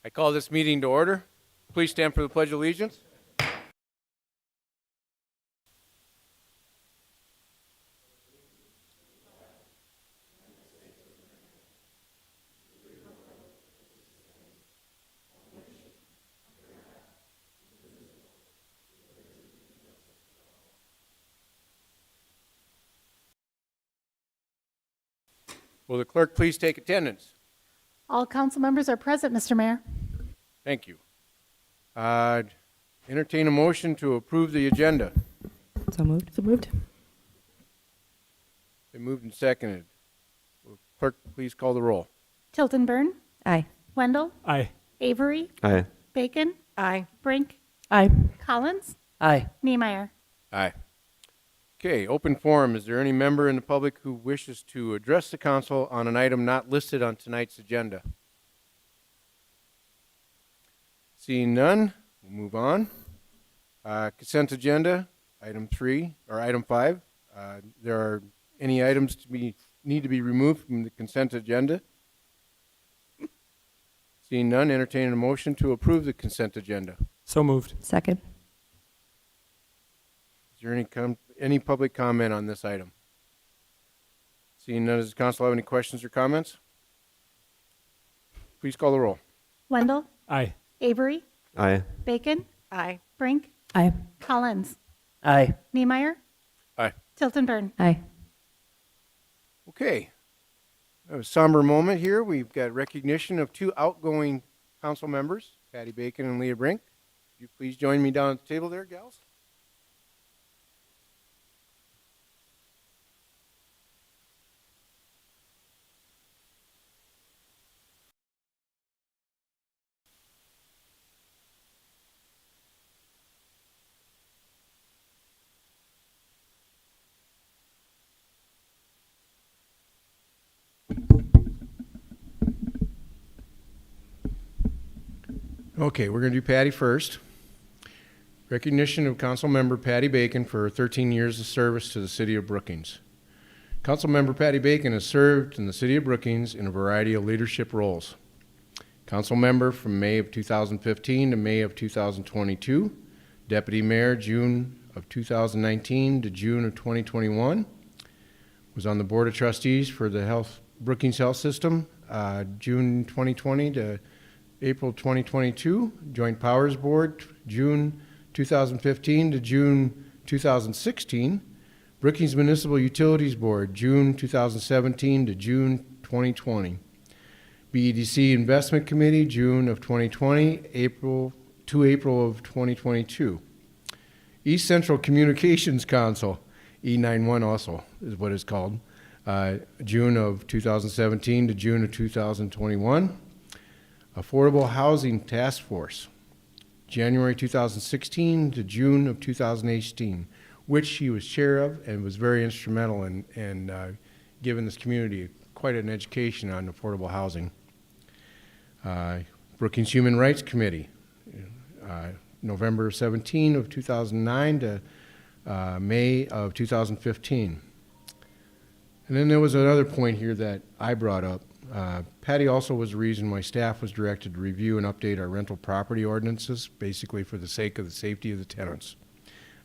I call this meeting to order. Please stand for the Pledge of Allegiance. Will the clerk please take attendance? All council members are present, Mr. Mayor. Thank you. Entertain a motion to approve the agenda. So moved. So moved. Been moved and seconded. Will clerk please call the roll? Tilton Burn, Aye. Wendell, Aye. Avery, Aye. Bacon, Aye. Brink, Aye. Collins, Aye. Niemeyer. Aye. Okay, open forum. Is there any member in the public who wishes to address the council on an item not listed on tonight's agenda? Seeing none, we'll move on. Consent agenda, item 5. There are any items need to be removed from the consent agenda? Seeing none, entertain a motion to approve the consent agenda. So moved. Second. Is there any public comment on this item? Seeing none, does the council have any questions or comments? Please call the roll. Wendell, Aye. Avery, Aye. Bacon, Aye. Brink, Aye. Collins, Aye. Niemeyer, Aye. Tilton Burn. Aye. Okay. A somber moment here. We've got recognition of two outgoing council members, Patty Bacon and Leah Brink. Would you please join me down at the table there, gals? Okay, we're going to do Patty first. Recognition of Council Member Patty Bacon for 13 years of service to the City of Brookings. Council Member Patty Bacon has served in the City of Brookings in a variety of leadership roles. Council Member from May of 2015 to May of 2022, Deputy Mayor June of 2019 to June of 2021, was on the Board of Trustees for the Brookings Health System June 2020 to April 2022, Joint Powers Board, June 2015 to June 2016, Brookings Municipal Utilities Board, June 2017 to June 2020, BEDC Investment Committee, June of 2020, April of 2022, East Central Communications Council, E91 also is what it's called, June of 2017 to June of 2021, Affordable Housing Task Force, January 2016 to June of 2018, which she was chair of and was very instrumental in giving this community quite an education on affordable housing. Brookings Human Rights Committee, November 17 of 2009 to May of 2015. And then there was another point here that I brought up. Patty also was the reason my staff was directed to review and update our rental property ordinances, basically for the sake of the safety of the tenants.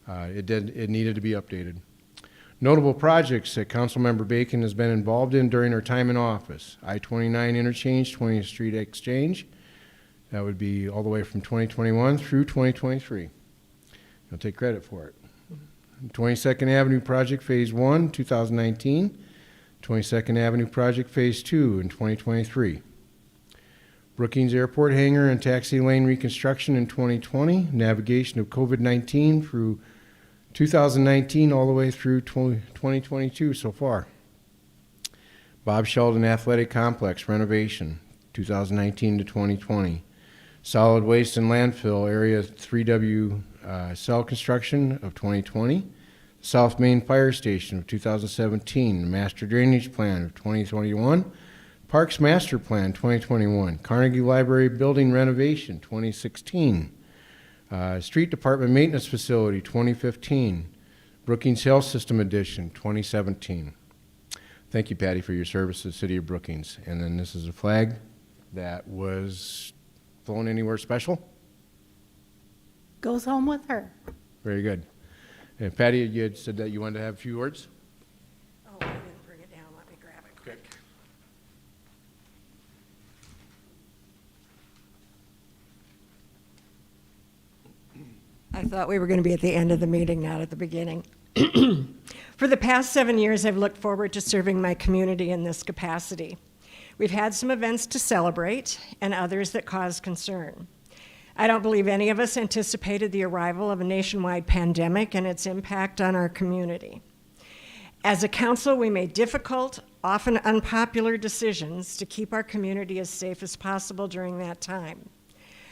It needed to be updated. Notable projects that Councilmember Bacon has been involved in during her time in office: I-29 interchange, 20th Street exchange. That would be all the way from 2021 through 2023. I'll take credit for it. 22nd Avenue Project Phase 1, 2019. 22nd Avenue Project Phase 2 in 2023. Brookings Airport Hangar and Taxi Lane reconstruction in 2020. Navigation of COVID-19 through 2019 all the way through 2022 so far. Bob Sheldon Athletic Complex renovation, 2019 to 2020. Solid Waste and Landfill Area 3W cell construction of 2020. South Main Fire Station of 2017, the Master Drainage Plan of 2021, Parks Master Plan 2021, Carnegie Library Building Renovation 2016, Street Department Maintenance Facility 2015, Brookings Health System Edition 2017. Thank you, Patty, for your service to the City of Brookings. And then this is a flag that was Flown anywhere special? Goes home with her. Very good. And Patty, you had said that you wanted to have a few words? Oh, I didn't bring it down. Let me grab it quick. I thought we were going to be at the end of the meeting, not at the beginning. For the past 7 years, I've looked forward to serving my community in this capacity. We've had some events to celebrate and others that cause concern. I don't believe any of us anticipated the arrival of a nationwide pandemic and its impact on our community. As a council, we made difficult, often unpopular decisions to keep our community as safe as possible during that time.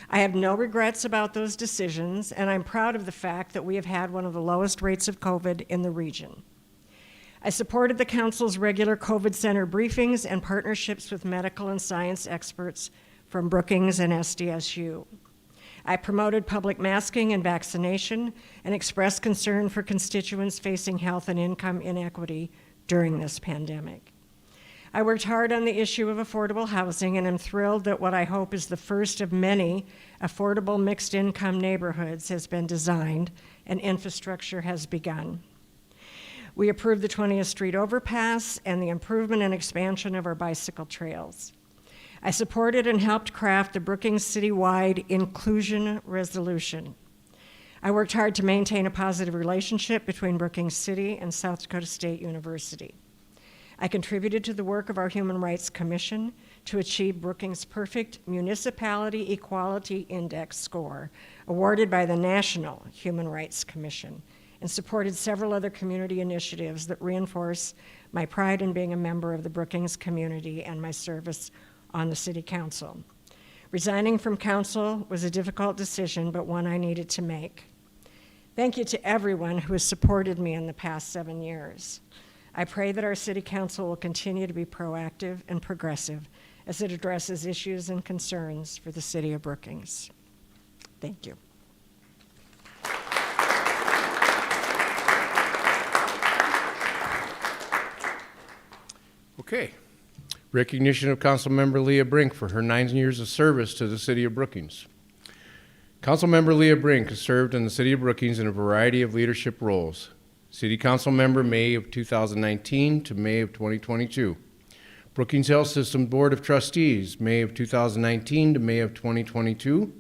I have no regrets about those decisions, and I'm proud of the fact that we have had one of the lowest rates of COVID in the region. I supported the council's regular COVID center briefings and partnerships with medical and science experts from Brookings and SDSU. I promoted public masking and vaccination and expressed concern for constituents facing health and income inequity during this pandemic. I worked hard on the issue of affordable housing and am thrilled that what I hope is the first of many affordable mixed-income neighborhoods has been designed and infrastructure has begun. We approved the 20th Street overpass and the improvement and expansion of our bicycle trails. I supported and helped craft the Brookings citywide inclusion resolution. I worked hard to maintain a positive relationship between Brookings City and South Dakota State University. I contributed to the work of our Human Rights Commission to achieve Brookings' perfect Municipality Equality Index score, awarded by the National Human Rights Commission, and supported several other community initiatives that reinforce my pride in being a member of the Brookings community and my service on the City Council. Resigning from council was a difficult decision, but one I needed to make. Thank you to everyone who has supported me in the past 7 years. I pray that our City Council will continue to be proactive and progressive as it addresses issues and concerns for the City of Brookings. Thank you. Okay. Recognition of Councilmember Leah Brink for her 9 years of service to the City of Brookings. Councilmember Leah Brink has served in the City of Brookings in a variety of leadership roles. City Council member May of 2019 to May of 2022. Brookings Health System Board of Trustees, May of 2019 to May of 2022.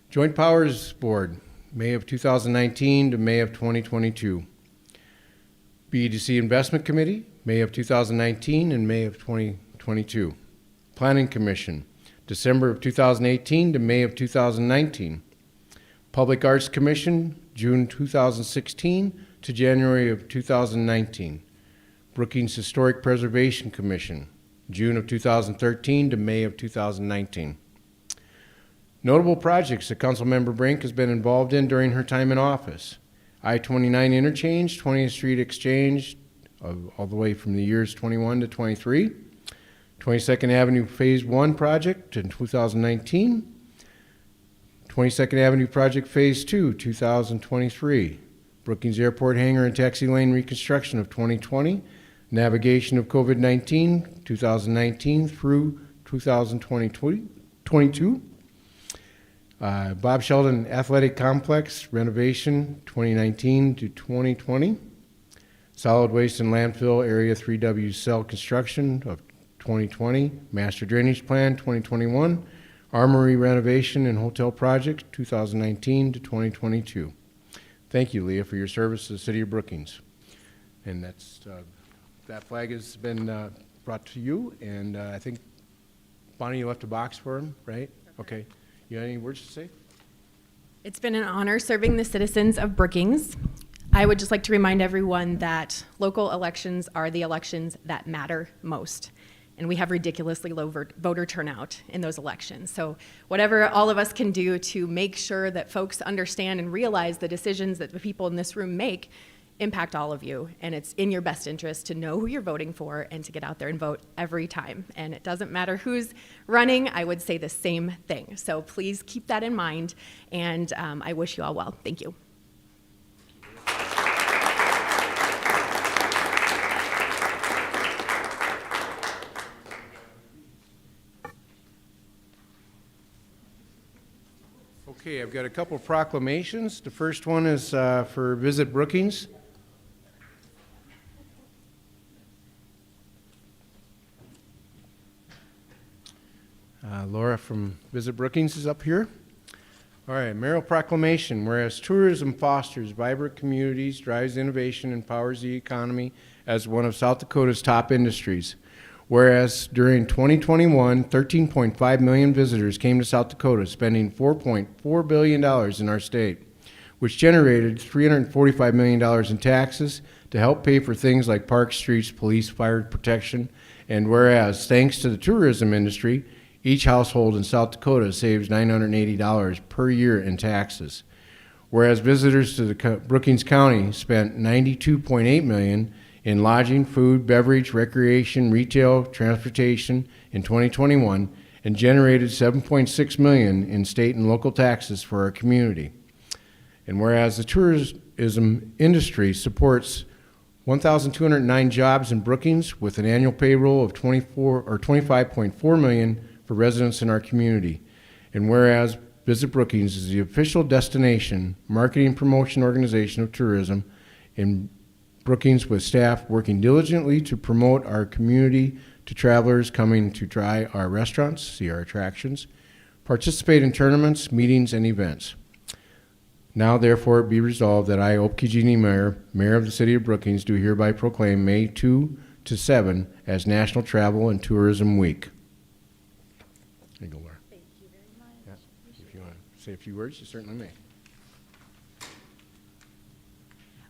Joint Powers Board, May of 2019 to May of 2022. BEDC Investment Committee, May of 2019 and May of 2022. Planning Commission, December of 2018 to May of 2019. Public Arts Commission, June 2016 to January of 2019. Brookings Historic Preservation Commission, June of 2013 to May of 2019. Notable projects that Councilmember Brink has been involved in during her time in office. I-29 Interchange, 20th Street Exchange, all the way from the years 21 to 23. 22nd Avenue Phase 1 project in 2019. 22nd Avenue Project Phase 2, 2023. Brookings Airport Hangar and Taxi Lane reconstruction of 2020. Navigation of COVID-19, 2019 through 2022. Bob Sheldon Athletic Complex renovation, 2019 to 2020. Solid Waste and Landfill Area 3W cell construction of 2020. Master Drainage Plan, 2021. Armory renovation and hotel project, 2019 to 2022. Thank you, Leah, for your service to the City of Brookings. And that's that flag has been brought to you, and I think, Bonnie, you left a box for him, right? Okay. You got any words to say? It's been an honor serving the citizens of Brookings. I would just like to remind everyone that local elections are the elections that matter most. And we have ridiculously low voter turnout in those elections. So whatever all of us can do to make sure that folks understand and realize the decisions that the people in this room make impact all of you. And it's in your best interest to know who you're voting for and to get out there and vote every time. And it doesn't matter who's running, I would say the same thing. So please keep that in mind. And I wish you all well. Thank you. Okay, I've got a couple proclamations. The first one is for Visit Brookings. Laura from Visit Brookings is up here. All right, Mayoral Proclamation. Whereas tourism fosters vibrant communities, drives innovation, and powers the economy as one of South Dakota's top industries. Whereas during 2021, 13.5 million visitors came to South Dakota, spending $4.4 billion in our state, which generated $345 million in taxes to help pay for things like parks, streets, police, fire protection. And whereas, thanks to the tourism industry, each household in South Dakota saves $980 per year in taxes. Whereas visitors to the Brookings County spent $92.8 million in lodging, food, beverage, recreation, retail, transportation in 2021 and generated $7.6 million in state and local taxes for our community. And whereas the tourism industry supports 1,209 jobs in Brookings with an annual payroll of $25.4 million for residents in our community. And whereas Visit Brookings is the official destination, marketing and promotion organization of tourism in Brookings with staff working diligently to promote our community to travelers coming to try our restaurants, see our attractions, participate in tournaments, meetings, and events. Now therefore be resolved that I, Opke Niemeyer, Mayor of the City of Brookings, do hereby proclaim May 2 to 7 as National Travel and Tourism Week. There you go, Laura. Thank you very much. Yeah. If you want to say a few words, you certainly may.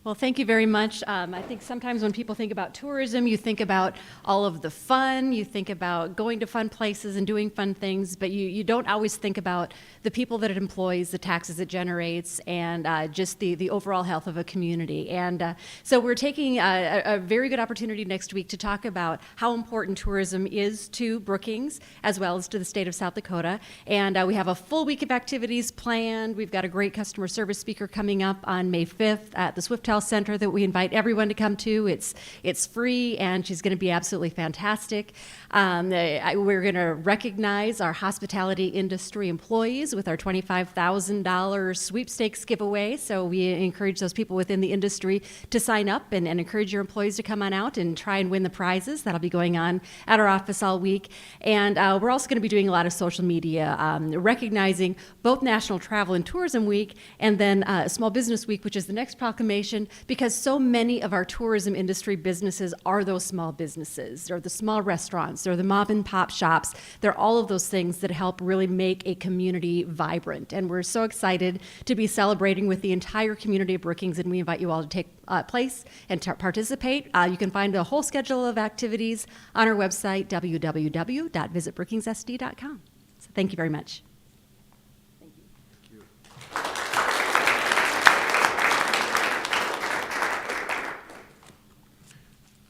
Well, thank you very much. I think sometimes when people think about tourism, you think about all of the fun, you think about going to fun places and doing fun things, but you don't always think about the people that it employs, the taxes it generates, and just the overall health of a community. And so we're taking a very good opportunity next week to talk about how important tourism is to Brookings as well as to the state of South Dakota. And we have a full week of activities planned. We've got a great customer service speaker coming up on May 5th at the Swift Health Center that we invite everyone to come to. It's free, and she's going to be absolutely fantastic. We're going to recognize our hospitality industry employees with our $25,000 sweepstakes giveaway. So we encourage those people within the industry to sign up and encourage your employees to come on out and try and win the prizes. That'll be going on at our office all week. And we're also going to be doing a lot of social media, recognizing both National Travel and Tourism Week and then Small Business Week, which is the next proclamation, because so many of our tourism industry businesses are those small businesses. They're the small restaurants, they're the mom and pop shops. They're all of those things that help really make a community vibrant. And we're so excited to be celebrating with the entire community of Brookings, and we invite you all to take place and participate. You can find a whole schedule of activities on our website, www.visitbrookingsSD.com. So thank you very much.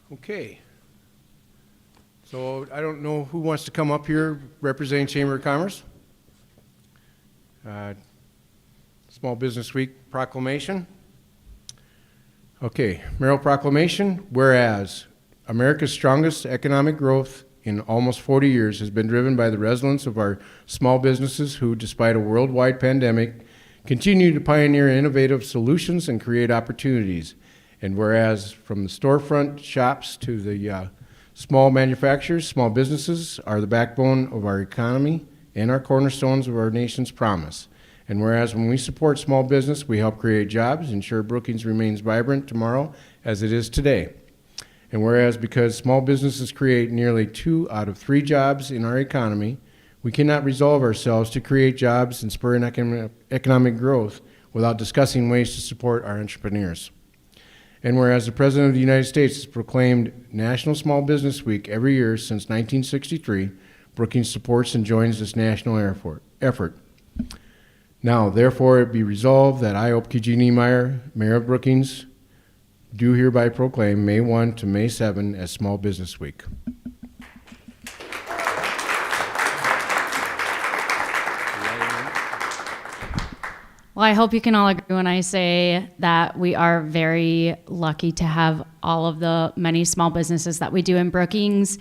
Okay. So I don't know who wants to come up here representing Chamber of Commerce. Small Business Week proclamation. Okay, Mayoral Proclamation. Whereas America's strongest economic growth in almost 40 years has been driven by the resilience of our small businesses who, despite a worldwide pandemic, continue to pioneer innovative solutions and create opportunities. And whereas from the storefront shops to the small manufacturers, small businesses are the backbone of our economy and our cornerstones of our nation's promise. And whereas when we support small business, we help create jobs, ensure Brookings remains vibrant tomorrow as it is today. And whereas because small businesses create nearly 2 out of 3 jobs in our economy, we cannot resolve ourselves to create jobs and spur an economic growth without discussing ways to support our entrepreneurs. And whereas the President of the United States has proclaimed National Small Business Week every year since 1963, Brookings supports and joins this national effort. Now, therefore, it be resolved that I, Opke Niemeyer, Mayor of Brookings, do hereby proclaim May 1 to May 7 as Small Business Week. Well, I hope you can all agree when I say that we are very lucky to have all of the many small businesses that we do in Brookings,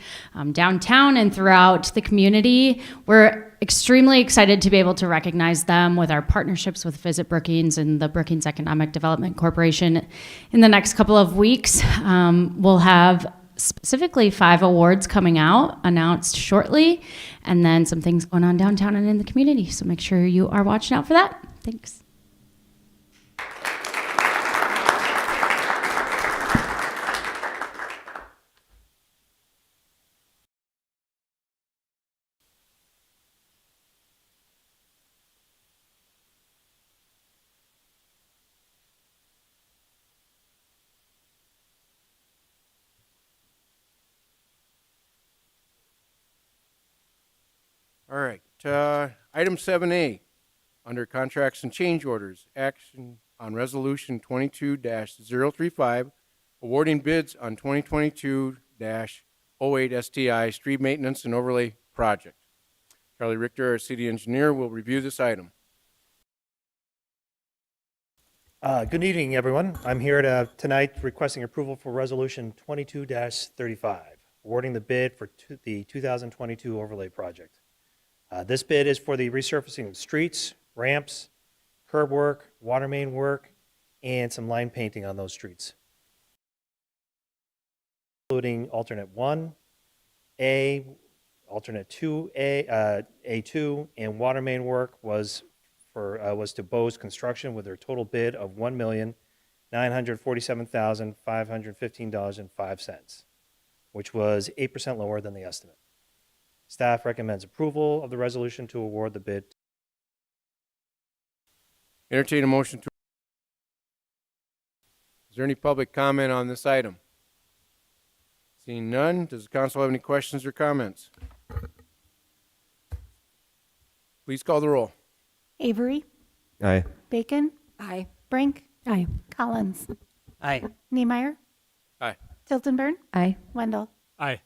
downtown and throughout the community. We're extremely excited to be able to recognize them with our partnerships with Visit Brookings and the Brookings Economic Development Corporation. In the next couple of weeks, we'll have specifically 5 awards coming out, announced shortly, and then some things going on downtown and in the community. So make sure you are watching out for that. Thanks. All right, item 7A, under contracts and change orders, action on resolution 22-035, awarding bids on 2022-08 STI street maintenance and overlay project. Charlie Richter, our city engineer, will review this item. Good evening, everyone. I'm here tonight requesting approval for Resolution 22-35, awarding the bid for the 2022 overlay project. This bid is for the resurfacing of streets, ramps, curb work, water main work, and some line painting on those streets, including alternate 1A, alternate 2A, A2, and water main work was to Bose Construction with their total bid of $1,947,515.05, which was 8% lower than the estimate. Staff recommends approval of the resolution to award the bid. Entertain a motion to. Is there any public comment on this item? Seeing none, does the council have any questions or comments? Please call the roll. Avery, Aye. Bacon, Aye. Brink, Aye. Collins, Aye. Niemeyer, Aye. Tiltonburn, Aye. Wendell. Aye.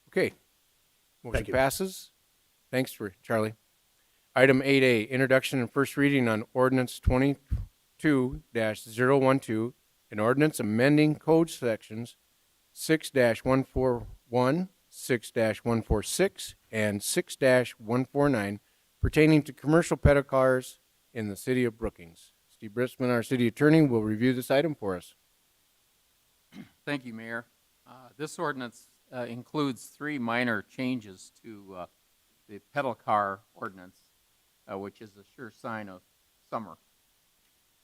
Okay. Motion Thank you. passes. Thanks for Charlie. Item 8A, introduction and first reading on ordinance 22-012, an ordinance amending code sections 6-141, 6-146, and 6-149 pertaining to commercial pedal cars in the city of Brookings. Steve Britzman, our city attorney, will review this item for us. Thank you, Mayor. This ordinance includes 3 minor changes to the pedal car ordinance, which is a sure sign of summer.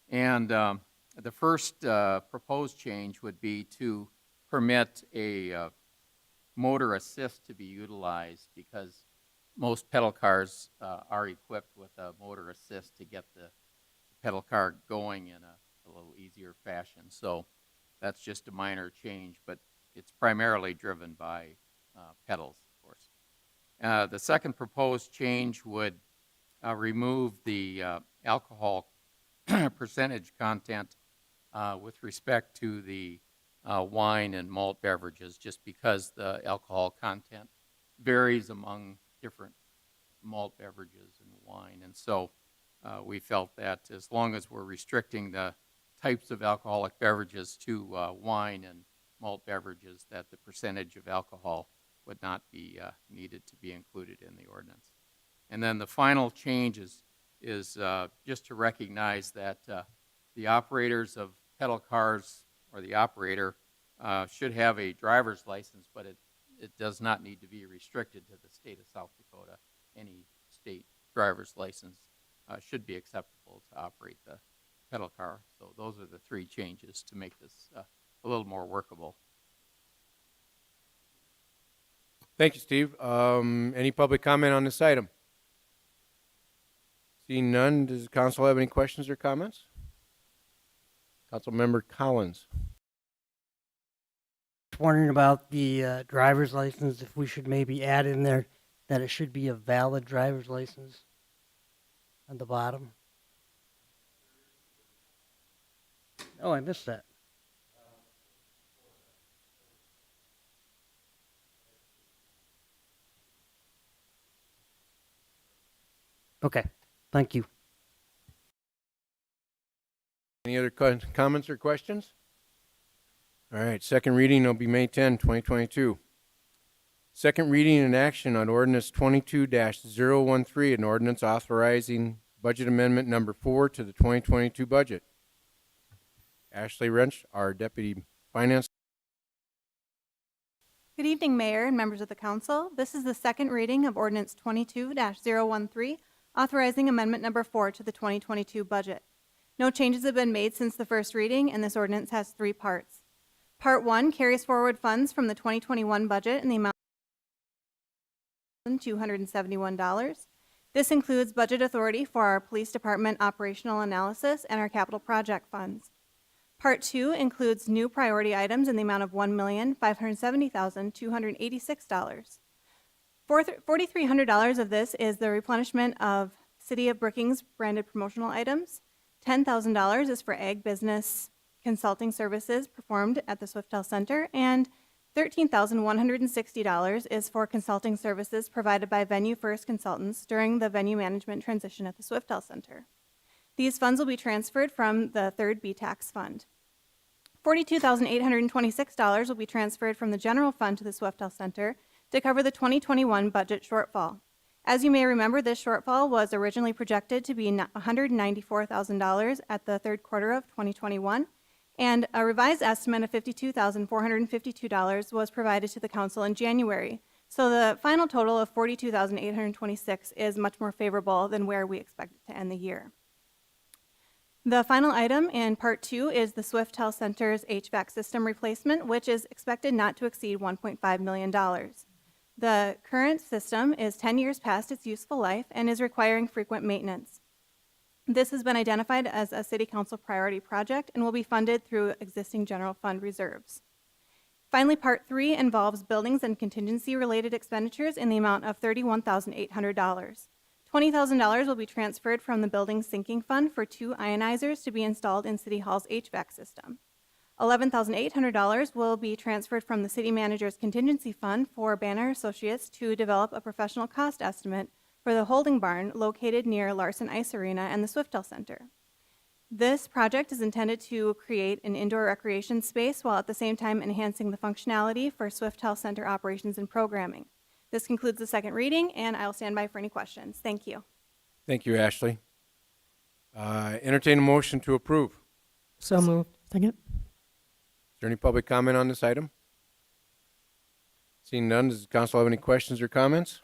And the first proposed change would be to permit a motor assist to be utilized, because most pedal cars are equipped with a motor assist to get the pedal car going in a little easier fashion. So that's just a minor change, but it's primarily driven by pedals, of course. The second proposed change would remove the alcohol percentage content with respect to the wine and malt beverages, just because the alcohol content varies among different malt beverages and wine. And so we felt that as long as we're restricting the types of alcoholic beverages to wine and malt beverages, that the percentage of alcohol would not be needed to be included in the ordinance. And then the final change is just to recognize that the operators of pedal cars, or the operator, should have a driver's license, but it does not need to be restricted to the state of South Dakota. Any state driver's license should be acceptable to operate the pedal car. So those are the 3 changes to make this a little more workable. Thank you, Steve. Any public comment on this item? Seeing none, does the council have any questions or comments? Councilmember Collins. Wondering about the driver's license, if we should maybe add in there that it should be a valid driver's license on the bottom. Oh, I missed that. Okay, thank you. Any other comments or questions? All right, second reading will be May 10, 2022. Second reading and action on ordinance 22-013, an ordinance authorizing budget amendment number 4 to the 2022 budget. Ashley Wrench, our Deputy Finance. Good evening, Mayor and members of the council. This is the second reading of ordinance 22-013, authorizing amendment number 4 to the 2022 budget. No changes have been made since the first reading, and this ordinance has 3 parts. Part 1 carries forward funds from the 2021 budget in the amount of $271. This includes budget authority for our police department operational analysis and our capital project funds. Part 2 includes new priority items in the amount of $1,570,286. $4,300 of this is the replenishment of City of Brookings branded promotional items. $10,000 is for ag business consulting services performed at the Swiftel Center, and $13,160 is for consulting services provided by Venue First Consultants during the venue management transition at the Swiftel Center. These funds will be transferred from the third B-Tax fund. $42,826 will be transferred from the general fund to the Swiftel Center to cover the 2021 budget shortfall. As you may remember, this shortfall was originally projected to be $194,000 at the third quarter of 2021, and a revised estimate of $52,452 was provided to the council in January. So the final total of $42,826 is much more favorable than where we expected to end the year. The final item in Part 2 is the Swiftel Center's HVAC system replacement, which is expected not to exceed $1.5 million. The current system is 10 years past its useful life and is requiring frequent maintenance. This has been identified as a City Council priority project and will be funded through existing general fund reserves. Finally, Part 3 involves buildings and contingency-related expenditures in the amount of $31,800. $20,000 will be transferred from the building sinking fund for 2 ionizers to be installed in City Hall's HVAC system. $11,800 will be transferred from the city manager's contingency fund for Banner Associates to develop a professional cost estimate for the holding barn located near Larson Ice Arena and the Swiftel Center. This project is intended to create an indoor recreation space while at the same time enhancing the functionality for Swiftel Center operations and programming. This concludes the second reading, and I'll stand by for any questions. Thank you. Thank you, Ashley. Entertain a motion to approve. So moved. Second. Is there any public comment on this item? Seeing none, does the council have any questions or comments?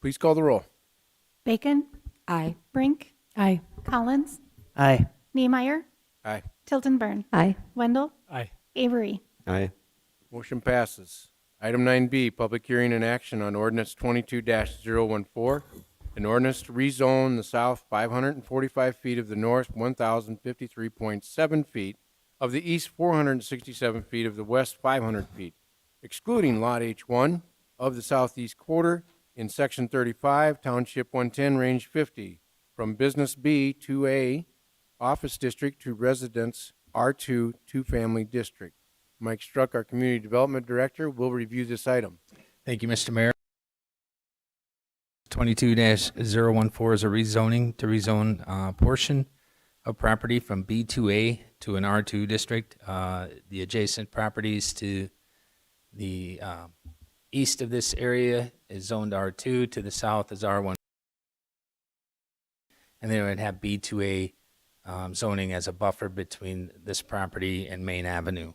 Please call the roll. Bacon, Aye. Brink, Aye. Collins, Aye. Niemeyer, Aye. Tilton Burn, Aye. Wendell, Aye. Avery. Aye. Motion passes. Item 9B, public hearing and action on ordinance 22-014, an ordinance to rezone the south 545 feet of the north 1,053.7 feet of the east 467 feet of the west 500 feet, excluding Lot H1 of the southeast quarter in Section 35, Township 110, Range 50, from Business B 2A Office District to Residence R2 Two-Family District. Mike Struck, our Community Development Director, will review this item. Thank you, Mr. Mayor. 22-014 is a rezoning to rezone a portion of property from B2A to an R2 district. The adjacent properties to the east of this area is zoned R2, to the south is R1. And then it would have B2A zoning as a buffer between this property and Main Avenue.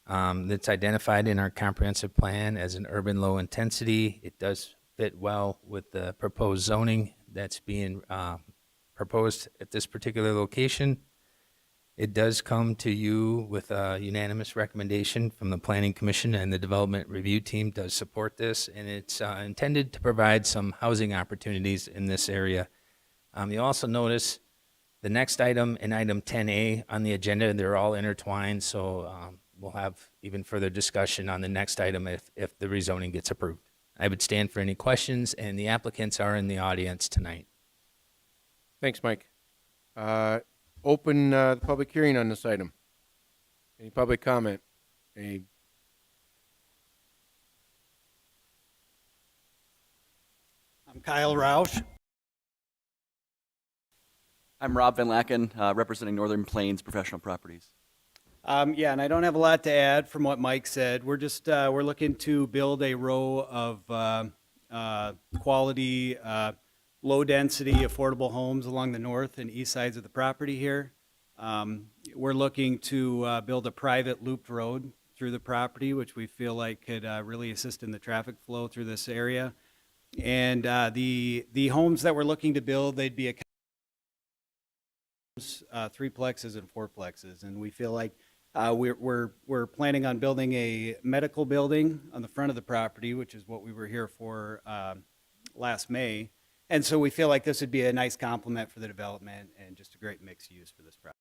That's identified in our comprehensive plan as an urban low intensity. It does fit well with the proposed zoning that's being proposed at this particular location. It does come to you with a unanimous recommendation from the Planning Commission, and the Development Review Team does support this, and it's intended to provide some housing opportunities in this area. You also notice the next item and item 10A on the agenda, they're all intertwined, so we'll have even further discussion on the next item if the rezoning gets approved. I would stand for any questions, and the applicants are in the audience tonight. Thanks, Mike. Open the public hearing on this item. Any public comment? I'm Kyle Roush. I'm Rob Van Laken, representing Northern Plains Professional Properties. Yeah, and I don't have a lot to add from what Mike said. We're just, we're looking to build a row of quality, low-density, affordable homes along the north and east sides of the property here. We're looking to build a private looped road through the property, which we feel like could really assist in the traffic flow through this area. And the homes that we're looking to build, they'd be threeplexes and fourplexes, and we feel like we're planning on building a medical building on the front of the property, which is what we were here for last May, and so we feel like this would be a nice complement for the development and just a great mixed use for this property.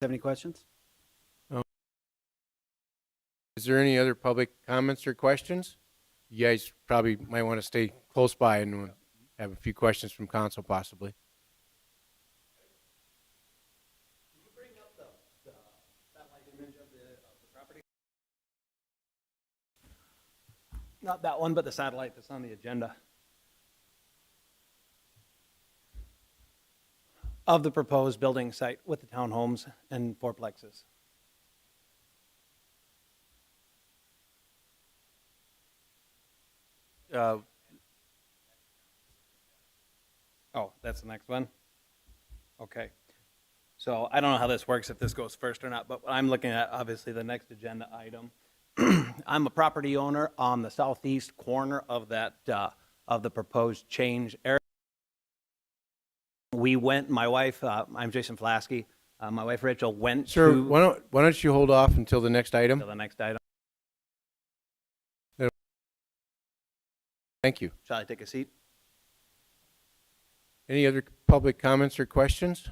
Have any questions? Is there any other public comments or questions? You guys probably might want to stay close by and have a few questions from council possibly. Not that one, but the satellite that's on the agenda. Of the proposed building site with the townhomes and fourplexes. Oh, that's the next one? Okay. So I don't know how this works, if this goes first or not, but I'm looking at, obviously, the next agenda item. I'm a property owner on the southeast corner of that, of the proposed change area. We went, my wife, I'm Jason Flasky, my wife Rachel went Sir, to why don't you hold off until the next item? the next item. Thank you. Shall I take a seat? Any other public comments or questions?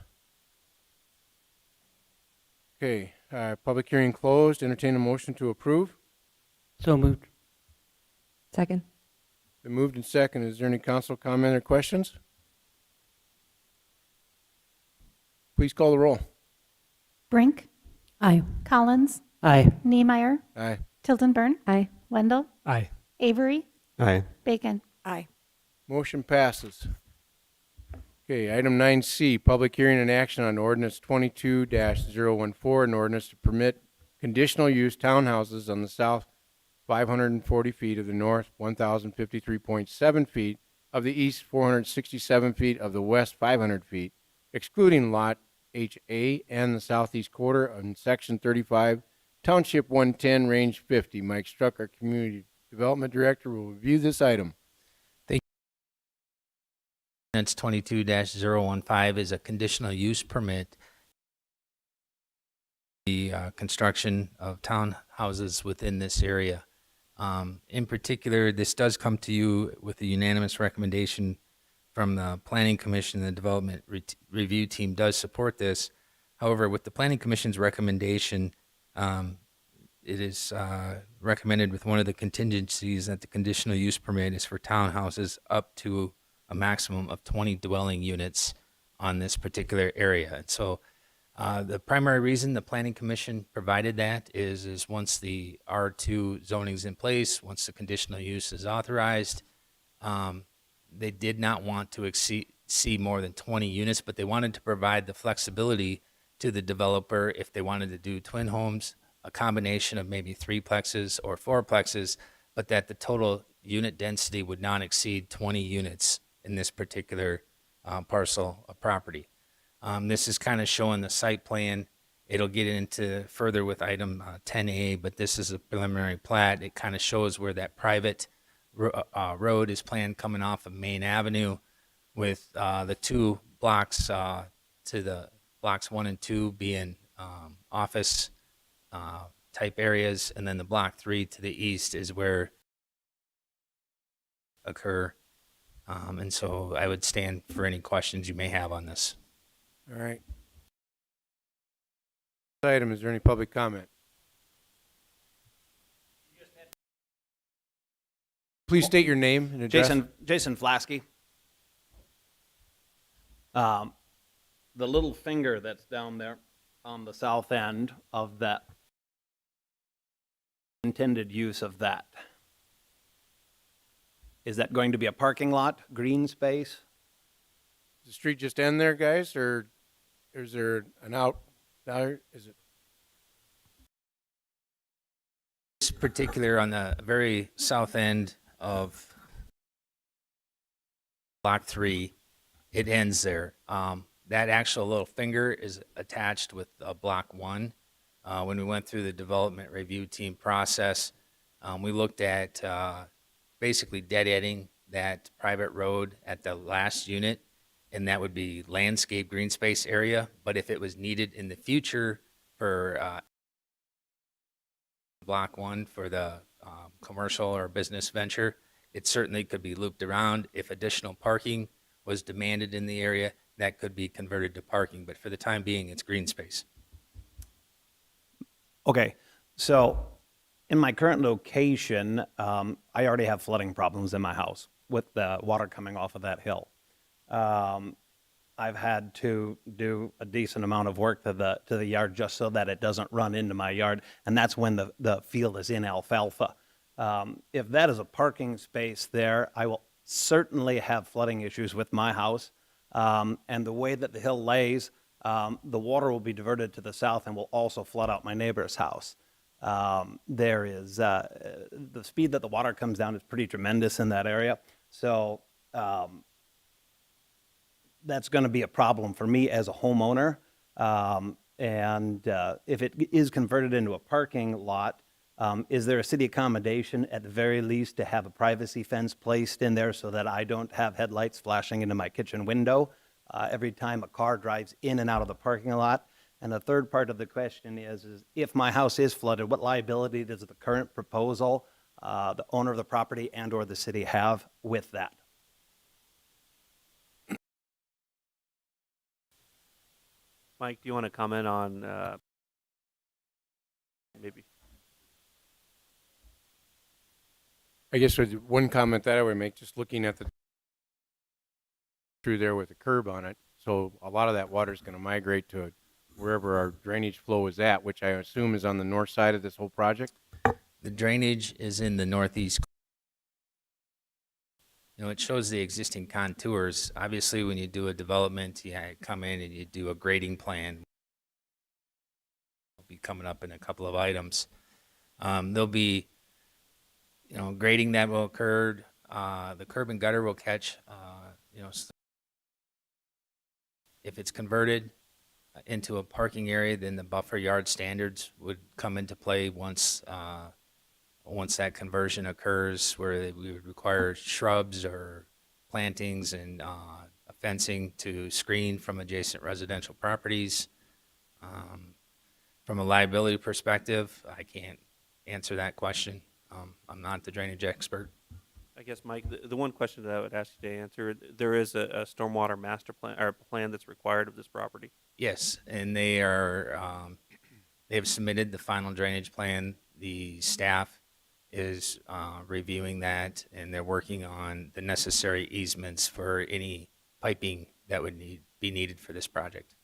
Okay, public hearing closed. Entertain a motion to approve. So moved. Second. Been moved and second. Is there any council comment or questions? Please call the roll. Brink, Aye. Collins, Aye. Niemeyer, Aye. Tilden Burn, Aye. Wendell, Aye. Avery, Aye. Bacon. Aye. Motion passes. Okay, item 9C, public hearing and action on ordinance 22-014, an ordinance to permit conditional use townhouses on the south 540 feet of the north 1,053.7 feet of the east 467 feet of the west 500 feet, excluding lot HA and the southeast quarter on section 35, township 110, range 50. Mike Struck, our community development director, will review this item. Ordinance 22-015 is a conditional use permit. The construction of townhouses within this area. In particular, this does come to you with a unanimous recommendation from the Planning Commission. The Development Review Team does support this. However, with the Planning Commission's recommendation, it is recommended with one of the contingencies that the conditional use permit is for townhouses up to a maximum of 20 dwelling units on this particular area. And so the primary reason the Planning Commission provided that is once the R2 zoning is in place, once the conditional use is authorized, they did not want to see more than 20 units, but they wanted to provide the flexibility to the developer if they wanted to do twin homes, a combination of maybe threeplexes or fourplexes, but that the total unit density would not exceed 20 units in this particular parcel of property. This is kind of showing the site plan. It'll get into further with item 10A, but this is a preliminary plat. It kind of shows where that private road is planned coming off of Main Avenue, with the two blocks to the blocks 1 and 2 being office type areas, and then the block 3 to the east is where occur. And so I would stand for any questions you may have on this. All right. Item, is there any public comment? Please state your name and address. Jason Flasky. The little finger that's down there on the south end of that intended use of that. Is that going to be a parking lot, green space? Does the street just end there, guys, or is there an out? Is it? This particular on the very south end of Block 3, it ends there. That actual little finger is attached with Block 1. When we went through the development review team process, we looked at basically dead-ending that private road at the last unit, and that would be landscape green space area. But if it was needed in the future for Block 1 for the commercial or business venture, it certainly could be looped around. If additional parking was demanded in the area, that could be converted to parking. But for the time being, it's green space. Okay, so in my current location, I already have flooding problems in my house with the water coming off of that hill. I've had to do a decent amount of work to the yard just so that it doesn't run into my yard, and that's when the field is in alfalfa. If that is a parking space there, I will certainly have flooding issues with my house. And the way that the hill lays, the water will be diverted to the south and will also flood out my neighbor's house. There is the speed that the water comes down is pretty tremendous in that area. So that's going to be a problem for me as a homeowner. And if it is converted into a parking lot, is there a city accommodation at the very least to have a privacy fence placed in there so that I don't have headlights flashing into my kitchen window every time a car drives in and out of the parking lot? And the third part of the question is if my house is flooded, what liability does the current proposal, the owner of the property and or the city have with that? Mike, do you want to comment on maybe? I guess one comment that I would make, just looking at the through there with a curb on it, so a lot of that water is going to migrate to wherever our drainage flow is at, which I assume is on the north side of this whole project. The drainage is in the northeast. You know, it shows the existing contours. Obviously, when you do a development, you come in and you do a grading plan. It'll be coming up in a couple of items. There'll be, you know, grading that will occur. The curb and gutter will catch, you know, if it's converted into a parking area, then the buffer yard standards would come into play once that conversion occurs, where we would require shrubs or plantings and fencing to screen from adjacent residential properties. From a liability perspective, I can't answer that question. I'm not the drainage expert. I guess, Mike, the one question that I would ask you to answer, there is a stormwater master plan or plan that's required of this property. Yes, and they have submitted the final drainage plan. The staff is reviewing that, and they're working on the necessary easements for any piping that would be needed for this project.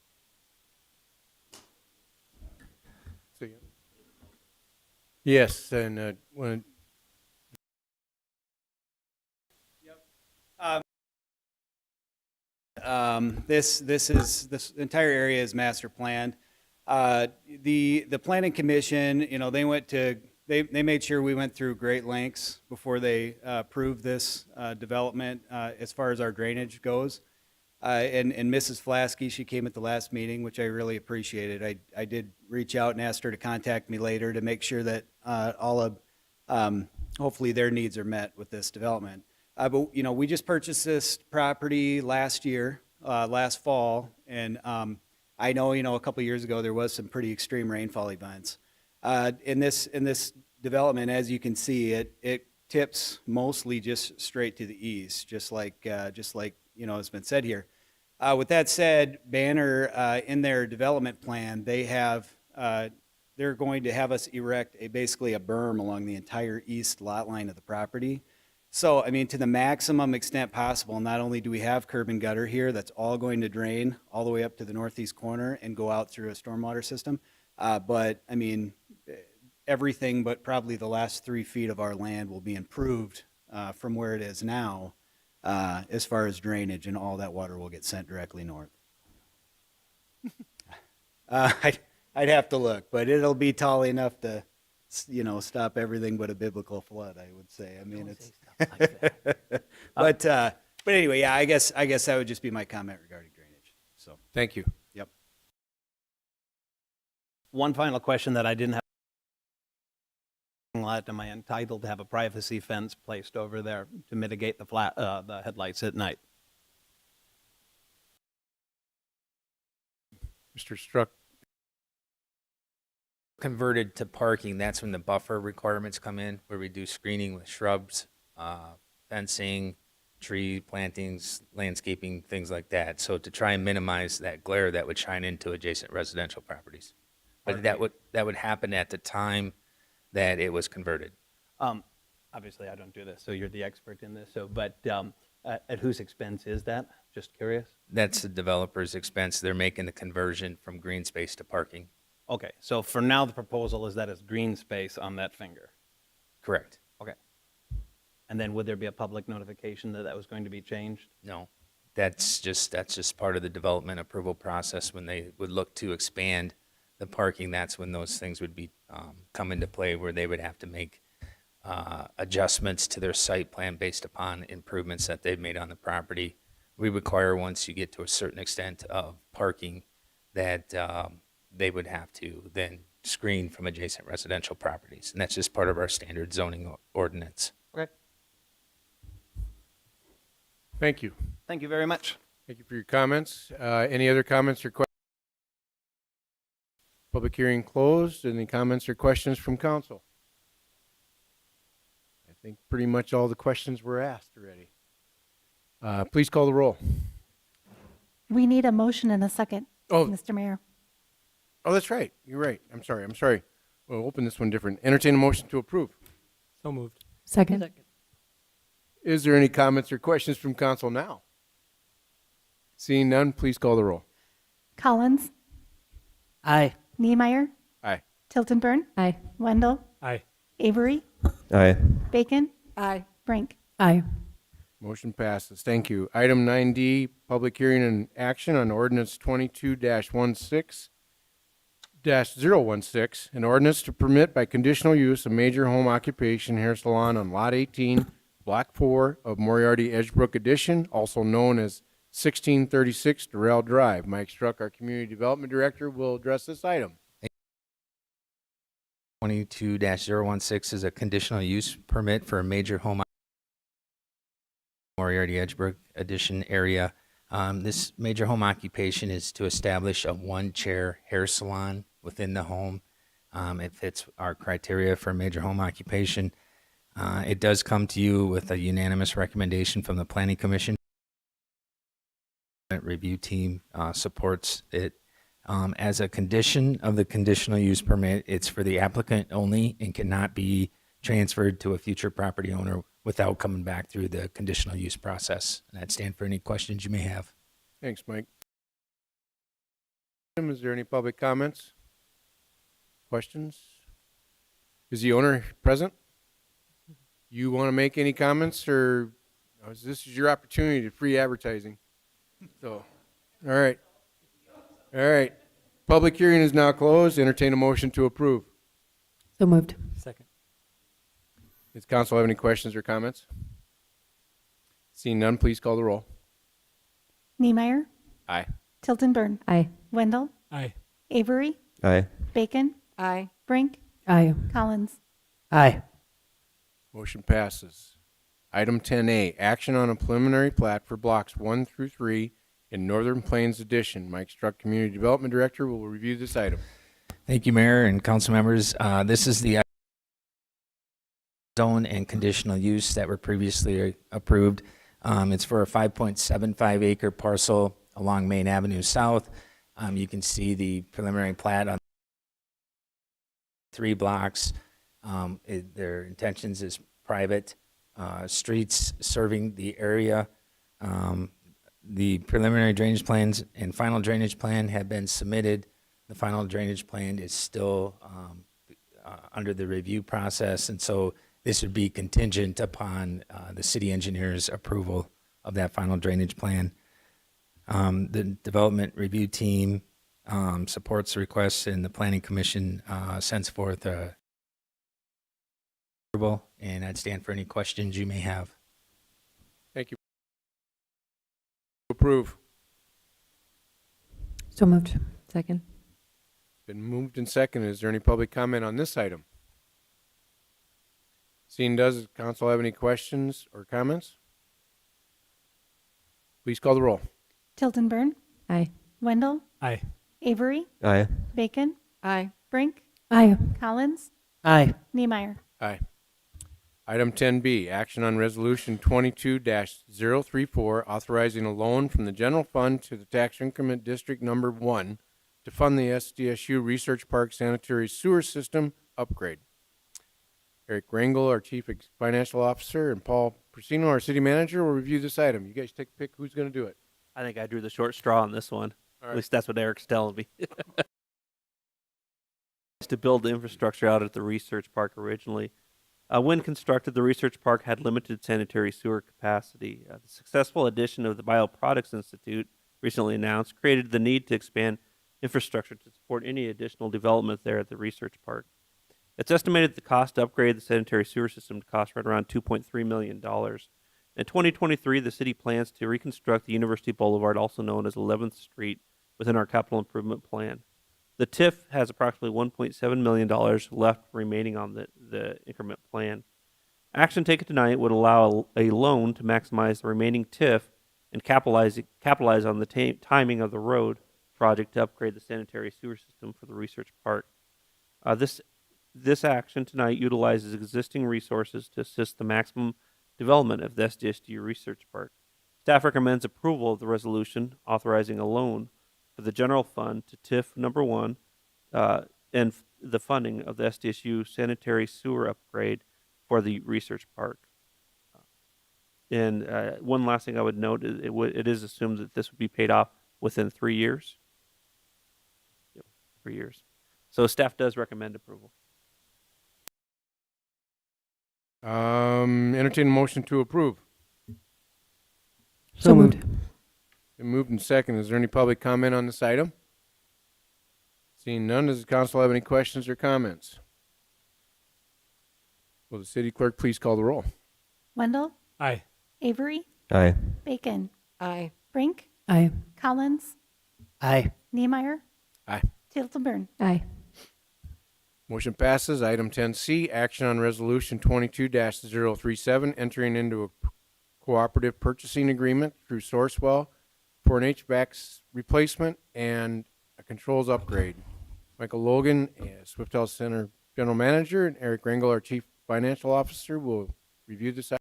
Yes, and when This entire area is master planned. The planning commission, you know, they made sure we went through great lengths before they approved this development as far as our drainage goes. And Mrs. Flasky, she came at the last meeting, which I really appreciated. I did reach out and asked her to contact me later to make sure that all of, hopefully their needs are met with this development. But, you know, we just purchased this property last year, last fall, and I know, you know, a couple years ago there was some pretty extreme rainfall events. In this development, as you can see, it tips mostly just straight to the east, just like you know has been said here. With that said, Banner in their development plan, they're going to have us erect basically a berm along the entire east lot line of the property. So, I mean, to the maximum extent possible, not only do we have curb and gutter here, that's all going to drain all the way up to the northeast corner and go out through a stormwater system, but, I mean, everything but probably the last 3 feet of our land will be improved from where it is now, as far as drainage, and all that water will get sent directly north. I'd have to look, but it'll be tall enough to, stop everything but a biblical flood, I would say. I mean, it's, but anyway, yeah, I guess that would just be my comment regarding drainage. So, Thank you. yep. One final question that I didn't have. Lot, am I entitled to have a privacy fence placed over there to mitigate the headlights at night? Mr. Struck, Converted to parking, that's when the buffer requirements come in, where we do screening with shrubs, fencing, tree plantings, landscaping, things like that. So to try and minimize that glare that would shine into adjacent residential properties. But that would happen at the time that it was converted. Obviously, I don't do this, so you're the expert in this. So, but at whose expense is that? Just curious. That's the developer's expense. They're making the conversion from green space to parking. Okay, so for now, the proposal is that it's green space on that finger. Correct. Okay. And then would there be a public notification that that was going to be changed? No, that's just part of the development approval process. When they would look to expand the parking, that's when those things would be come into play, where they would have to make adjustments to their site plan based upon improvements that they've made on the property. We require, once you get to a certain extent of parking, that they would have to then screen from adjacent residential properties. And that's just part of our standard zoning ordinance. Okay. thank you. Thank you very much. Thank you for your comments. Any other comments or questions? Public hearing closed. Any comments or questions from council? I think pretty much all the questions were asked already. Please call the roll. We need a motion and a second, Oh. Mr. Mayor. Oh, that's right. You're right. I'm sorry. We'll open this one different. Entertain a motion to approve. So moved. Second. Is there any comments or questions from council now? Seeing none, please call the roll. Collins, Aye. Niemeyer, Aye. Tiltonburn, Aye. Wendell, Aye. Avery, Aye. Bacon, Aye. Brink. Aye. Motion passes. Thank you. Item 9D, public hearing and action on ordinance 22-16-016, an ordinance to permit by conditional use a major home occupation hair salon on Lot 18, Block 4 of Moriarty Edgebrook Addition, also known as 1636 Durrell Drive. Mike Struck, our Community Development Director, will address this item. 22-016 is a conditional use permit for a major home Moriarty Edgebrook Addition area. This major home occupation is to establish a one-chair hair salon within the home. It fits our criteria for a major home occupation. It does come to you with a unanimous recommendation from the Planning Commission. Review team supports it. As a condition of the conditional use permit, it's for the applicant only and cannot be transferred to a future property owner without coming back through the conditional use process. And I'd stand for any questions you may have. Thanks, Mike. Is there any public comments? Questions? Is the owner present? You want to make any comments, or this is your opportunity to free advertising? So, all right. All right. Public hearing is now closed. Entertain a motion to approve. So moved. Second. Does council have any questions or comments? Seeing none, please call the roll. Niemeyer, Aye. Tiltonburn, Aye. Wendell, Aye. Avery, Aye. Bacon, Aye. Brink, Aye. Collins. Aye. Motion passes. Item 10A, action on a preliminary plat for blocks 1 through 3 in Northern Plains Addition. Mike Struck, Community Development Director, will review this item. Thank you, Mayor and council members. This is the zone and conditional use that were previously approved. It's for a 5.75 acre parcel along Main Avenue South. You can see the preliminary plat on 3 blocks. Their intentions is private streets serving the area. The preliminary drainage plans and final drainage plan have been submitted. The final drainage plan is still under the review process, and so this would be contingent upon the city engineer's approval of that final drainage plan. The development review team supports the request, and the planning commission sends forth approval, and I'd stand for any questions you may have. Thank you. Approve. So moved. Second. Been moved and seconded. Is there any public comment on this item? Seeing does council have any questions or comments? Please call the roll. Tilton Burn, Aye. Wendell, Aye. Avery, Aye. Bacon, Aye. Brink, Aye. Collins, Aye. Niemeyer. Aye. Item 10B, action on resolution 22-034, authorizing a loan from the general fund to the tax increment district number 1 to fund the SDSU Research Park sanitary sewer system upgrade. Eric Rangel, our chief financial officer, and Paul Persino, our city manager, will review this item. You guys take a pick who's going to do it. I think I drew the short straw on this one. All At right. least that's what Eric's telling me. To build the infrastructure out at the research park originally. When constructed, the research park had limited sanitary sewer capacity. The successful addition of the Bioproducts Institute, recently announced, created the need to expand infrastructure to support any additional development there at the research park. It's estimated the cost to upgrade the sanitary sewer system to cost right around $2.3 million. In 2023, the city plans to reconstruct the University Boulevard, also known as 11th Street, within our capital improvement plan. The TIF has approximately $1.7 million left remaining on the increment plan. Action taken tonight would allow a loan to maximize the remaining TIF and capitalize on the timing of the road project to upgrade the sanitary sewer system for the research park. This action tonight utilizes existing resources to assist the maximum development of the SDSU Research Park. Staff recommends approval of the resolution authorizing a loan for the general fund to TIF number 1 and the funding of the SDSU sanitary sewer upgrade for the research park. And one last thing I would note, it is assumed that this would be paid off within 3 years. Yep, 3 years. So staff does recommend approval. Entertain a motion to approve. So moved. Been moved and seconded. Is there any public comment on this item? Seeing none, does the council have any questions or comments? Will the city clerk please call the roll? Wendell, Aye. Avery, Aye. Bacon, Aye. Brink, Aye. Collins, Aye. Niemeyer. Aye. Tilton Burn. Aye. Motion passes. Item 10C, action on resolution 22-037, entering into a cooperative purchasing agreement through Sourcewell for an HVAC replacement and a controls upgrade. Michael Logan, Swift Health Center General Manager, and Eric Rangel, our Chief Financial Officer, will review this item.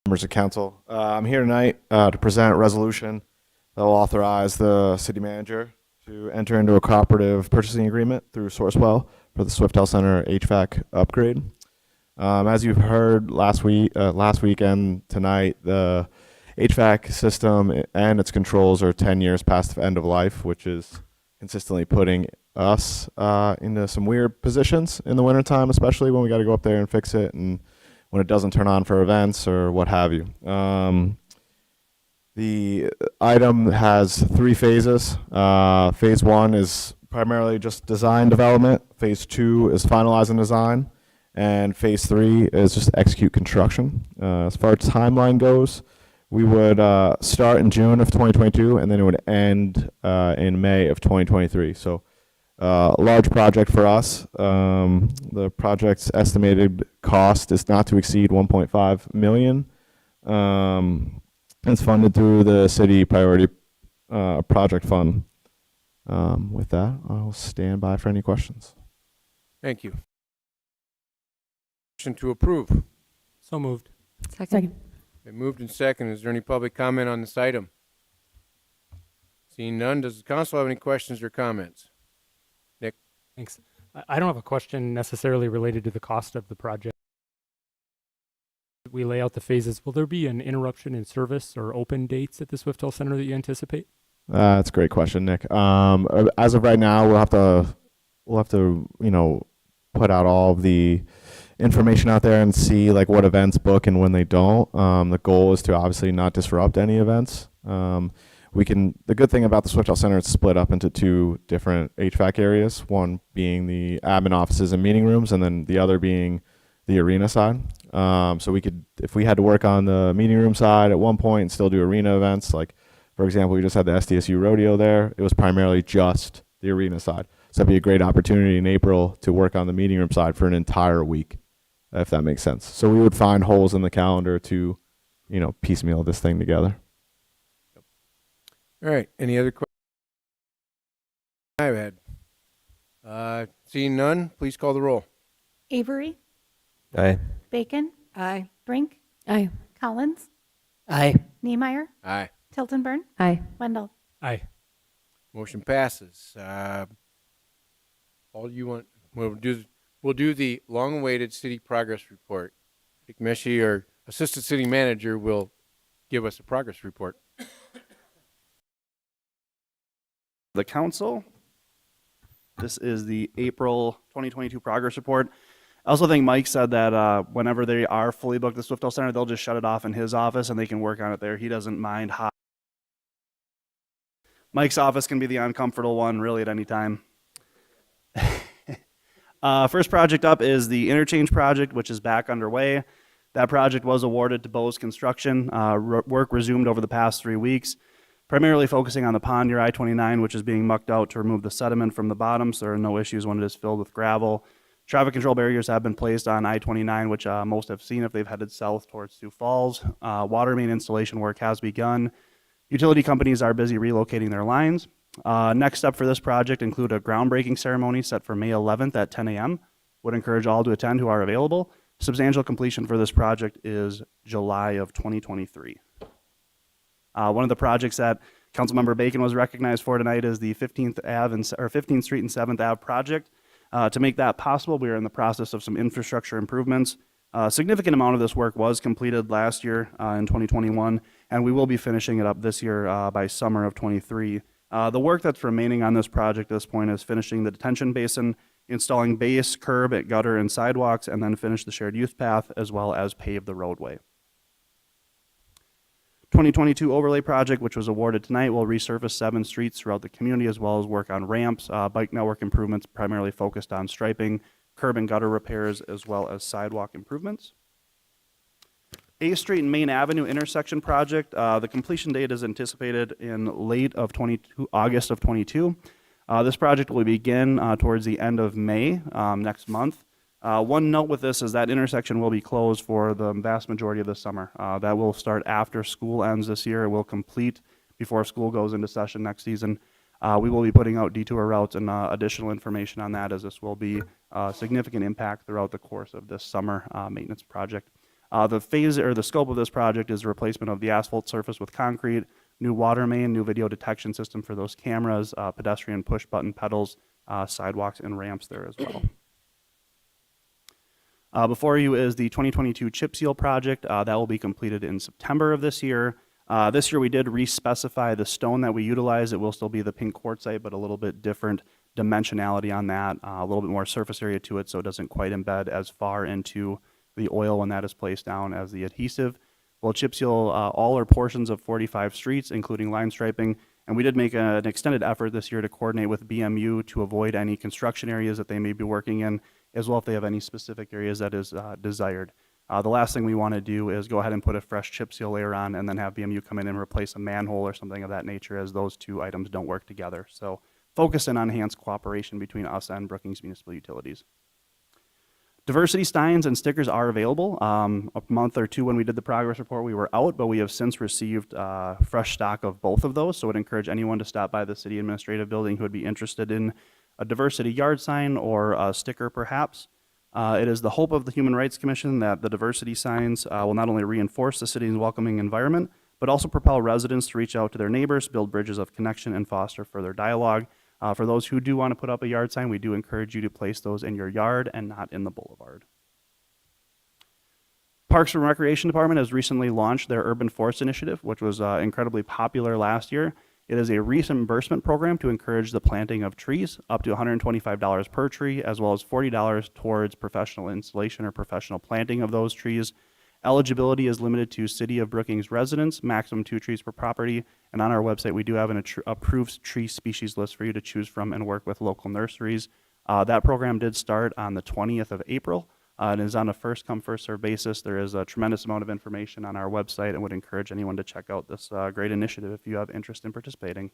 Members of council, I'm here tonight to present a resolution that will authorize the city manager to enter into a cooperative purchasing agreement through Sourcewell for the Swift Health Center HVAC upgrade. As you've heard last week and tonight, the HVAC system and its controls are 10 years past the end of life, which is consistently putting us into some weird positions in the wintertime, especially when we got to go up there and fix it and when it doesn't turn on for events or what have you. The item has 3 phases. Phase 1 is primarily just design development. Phase 2 is finalizing design. And phase 3 is just execute construction. As far as timeline goes, we would start in June of 2022, and then it would end in May of 2023. So a large project for us. The project's estimated cost is not to exceed $1.5 million. It's funded through the city priority project fund. With that, I'll stand by for any questions. Thank you. Motion to approve. So moved. Second. Been moved and seconded. Is there any public comment on this item? Seeing none, does the council have any questions or comments? Nick? Thanks. I don't have a question necessarily related to the cost of the project. We lay out the phases. Will there be an interruption in service or open dates at the Swift Health Center that you anticipate? That's a great question, Nick. As of right now, we'll have to, put out all of the information out there and see like what events book and when they don't. The goal is to obviously not disrupt any events. The good thing about the Swift Health Center, it's split up into two different HVAC areas, one being the admin offices and meeting rooms, and then the other being the arena side. So we could, if we had to work on the meeting room side at one point and still do arena events, like for example, we just had the SDSU rodeo there. It was primarily just the arena side. So that'd be a great opportunity in April to work on the meeting room side for an entire week, if that makes sense. So we would find holes in the calendar to, piecemeal this thing together. All right, any other questions? I've had. Seeing none, please call the roll. Avery, Aye. Bacon, Aye. Brink, Aye. Collins, Aye. Niemeyer, Aye. Tiltonburn, Aye. Wendell. Aye. Motion passes. All you want, we'll do the long-awaited city progress report. Dick Meshi, our assistant city manager, will give us a progress report. The council. This is the April 2022 progress report. I also think Mike said that whenever they are fully booked at the Swift Health Center, they'll just shut it off in his office and they can work on it there. He doesn't mind how. Mike's office can be the uncomfortable one really at any time. First project up is the interchange project, which is back underway. That project was awarded to Bose Construction. Work resumed over the past 3 weeks, primarily focusing on the pond near I-29, which is being mucked out to remove the sediment from the bottom, so there are no issues when it is filled with gravel. Traffic control barriers have been placed on I-29, which most have seen if they've headed south towards Sioux Falls. Water main installation work has begun. Utility companies are busy relocating their lines. Next step for this project include a groundbreaking ceremony set for May 11th at 10 a.m. Would encourage all to attend who are available. Substantial completion for this project is July of 2023. One of the projects that Councilmember Bacon was recognized for tonight is the 15th Street and 7th Ave project. To make that possible, we are in the process of some infrastructure improvements. A significant amount of this work was completed last year in 2021, and we will be finishing it up this year by summer of 23. The work that's remaining on this project at this point is finishing the detention basin, installing base, curb, gutter, and sidewalks, and then finish the shared use path as well as pave the roadway. 2022 overlay project, which was awarded tonight, will resurface 7 streets throughout the community as well as work on ramps, bike network improvements primarily focused on striping, curb and gutter repairs, as well as sidewalk improvements. A Street and Main Avenue intersection project, the completion date is anticipated in August of 22. This project will begin towards the end of May next month. One note with this is that intersection will be closed for the vast majority of the summer. That will start after school ends this year. It will complete before school goes into session next season. We will be putting out detour routes and additional information on that, as this will be a significant impact throughout the course of this summer maintenance project. The scope of this project is the replacement of the asphalt surface with concrete, new water main, new video detection system for those cameras, pedestrian push button pedals, sidewalks and ramps there as well. Before you is the 2022 chip seal project. That will be completed in September of this year. This year we did re-specify the stone that we utilize. It will still be the pink quartzite, but a little bit different dimensionality on that, a little bit more surface area to it, so it doesn't quite embed as far into the oil when that is placed down as the adhesive. We'll chip seal all or portions of 45 streets, including line striping, and we did make an extended effort this year to coordinate with BMU to avoid any construction areas that they may be working in, as well if they have any specific areas that is desired. The last thing we want to do is go ahead and put a fresh chip seal layer on and then have BMU come in and replace a manhole or something of that nature, as those two items don't work together. So focus and enhance cooperation between us and Brookings Municipal Utilities. Diversity signs and stickers are available. A month or two when we did the progress report, we were out, but we have since received fresh stock of both of those. So I would encourage anyone to stop by the City Administrative Building who would be interested in a diversity yard sign or a sticker perhaps. It is the hope of the Human Rights Commission that the diversity signs will not only reinforce the city's welcoming environment, but also propel residents to reach out to their neighbors, build bridges of connection, and foster further dialogue. For those who do want to put up a yard sign, we do encourage you to place those in your yard and not in the boulevard. Parks and Recreation Department has recently launched their Urban Forest Initiative, which was incredibly popular last year. It is a reimbursement program to encourage the planting of trees, up to $125 per tree, as well as $40 towards professional installation or professional planting of those trees. Eligibility is limited to City of Brookings residents, maximum 2 trees per property. And on our website, we do have an approved tree species list for you to choose from and work with local nurseries. That program did start on the 20th of April. It is on a first-come, first-served basis. There is a tremendous amount of information on our website and would encourage anyone to check out this great initiative if you have interest in participating.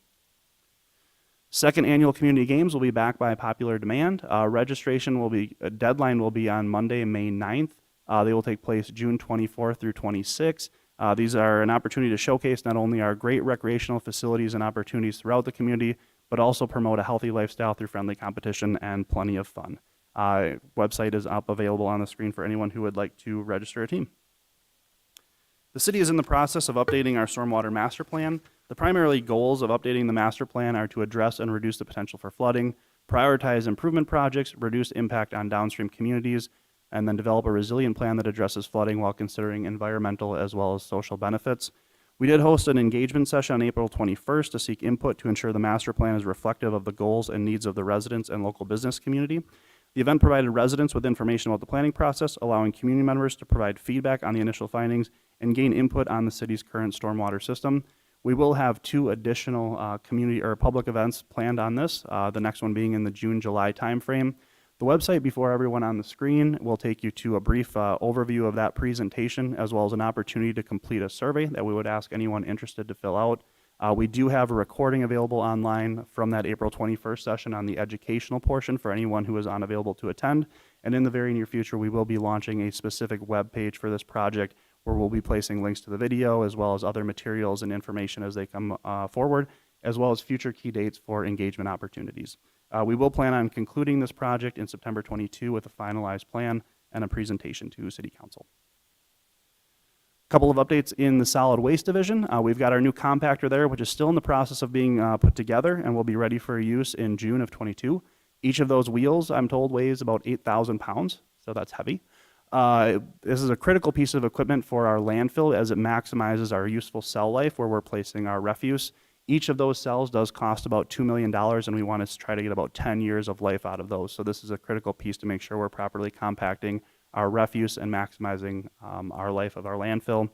Second annual community games will be back by popular demand. Deadline will be on Monday, May 9th. They will take place June 24th through 26th. These are an opportunity to showcase not only our great recreational facilities and opportunities throughout the community, but also promote a healthy lifestyle through friendly competition and plenty of fun. Website is up available on the screen for anyone who would like to register a team. The city is in the process of updating our stormwater master plan. The primary goals of updating the master plan are to address and reduce the potential for flooding, prioritize improvement projects, reduce impact on downstream communities, and then develop a resilient plan that addresses flooding while considering environmental as well as social benefits. We did host an engagement session on April 21st to seek input to ensure the master plan is reflective of the goals and needs of the residents and local business community. The event provided residents with information about the planning process, allowing community members to provide feedback on the initial findings and gain input on the city's current stormwater system. We will have 2 additional community or public events planned on this, the next one being in the June-July timeframe. The website before everyone on the screen will take you to a brief overview of that presentation, as well as an opportunity to complete a survey that we would ask anyone interested to fill out. We do have a recording available online from that April 21st session on the educational portion for anyone who is unavailable to attend. And in the very near future, we will be launching a specific web page for this project where we'll be placing links to the video as well as other materials and information as they come forward, as well as future key dates for engagement opportunities. We will plan on concluding this project in September 22 with a finalized plan and a presentation to City Council. Couple of updates in the solid waste division. We've got our new compactor there, which is still in the process of being put together and will be ready for use in June of 22. Each of those wheels, I'm told, weighs about 8,000 pounds, so that's heavy. This is a critical piece of equipment for our landfill as it maximizes our useful cell life where we're placing our refuse. Each of those cells does cost about $2 million, and we want to try to get about 10 years of life out of those. So this is a critical piece to make sure we're properly compacting our refuse and maximizing our life of our landfill.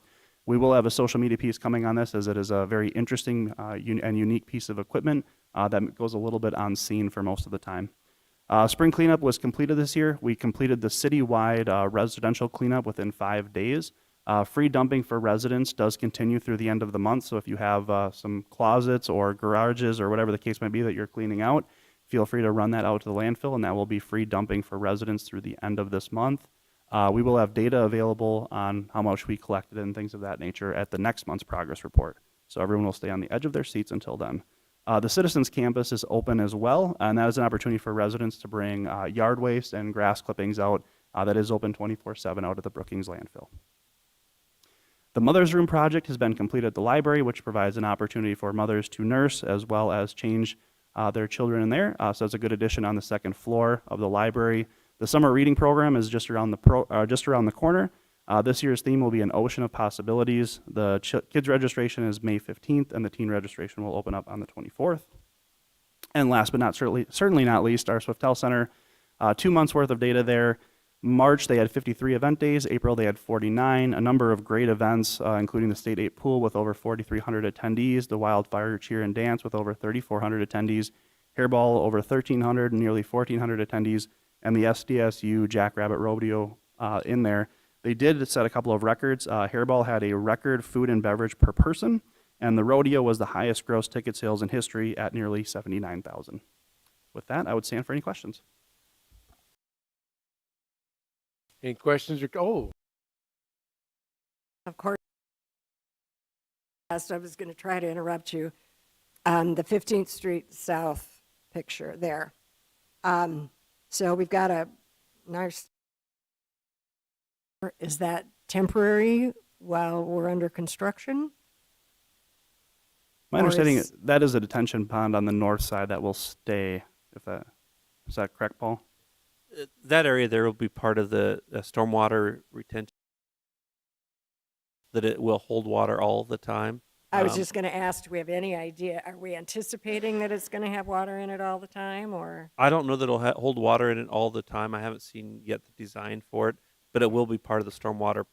We will have a social media piece coming on this as it is a very interesting and unique piece of equipment that goes a little bit unseen for most of the time. Spring cleanup was completed this year. We completed the citywide residential cleanup within 5 days. Free dumping for residents does continue through the end of the month, so if you have some closets or garages or whatever the case might be that you're cleaning out, feel free to run that out to the landfill, and that will be free dumping for residents through the end of this month. We will have data available on how much we collected and things of that nature at the next month's progress report. So everyone will stay on the edge of their seats until then. The Citizens Campus is open as well, and that is an opportunity for residents to bring yard waste and grass clippings out. That is open 24/7 out at the Brookings landfill. The Mother's Room project has been completed at the library, which provides an opportunity for mothers to nurse as well as change their children in there. So it's a good addition on the second floor of the library. The summer reading program is just around the corner. This year's theme will be an ocean of possibilities. The kids registration is May 15th, and the teen registration will open up on the 24th. And last but not certainly not least, our Swiftel Center, 2 months worth of data there. March, they had 53 event days. April, they had 49. A number of great events, including the State 8 Pool with over 4,300 attendees, the Wildfire Cheer and Dance with over 3,400 attendees, Hairball over 1,300, nearly 1,400 attendees, and the SDSU Jackrabbit Rodeo in there. They did set a couple of records. Hairball had a record food and beverage per person, and the rodeo was the highest gross ticket sales in history at nearly 79,000. With that, I would stand for any questions. Any questions? Of course, I was going to try to interrupt you. The 15th Street South picture there. So we've got a nice, is that temporary while we're under construction? My understanding is that is a detention pond on the north side that will stay, is that correct, Paul? That area there will be part of the stormwater retention, that it will hold water all the time. I was just going to ask, do we have any idea? Are we anticipating that it's going to have water in it all the time, or? I don't know that it'll hold water in it all the time. I haven't seen yet the design for it, but it will be part of the stormwater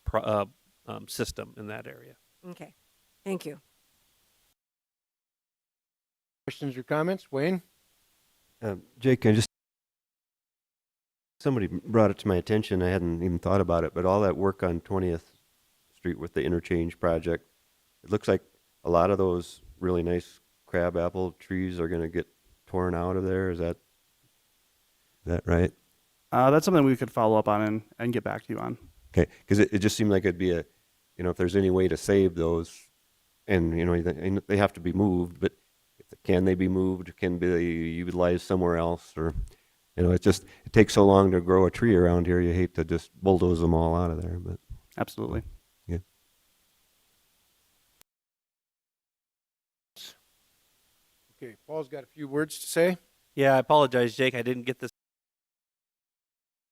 system in that area. Okay, thank you. Questions or comments? Wayne? Jake, somebody brought it to my attention. I hadn't even thought about it, but all that work on 20th Street with the interchange project, it looks like a lot of those really nice crabapple trees are going to get torn out of there. Is that right? That's something we could follow up on and get back to you on. Okay, because it just seemed like it'd be if there's any way to save those, and they have to be moved, but can they be moved? Can be utilized somewhere else? Or, it takes so long to grow a tree around here. You hate to just bulldoze them all out of there, but absolutely. Yeah. Okay, Paul's got a few words to say. Yeah, I apologize, Jake. I didn't get this,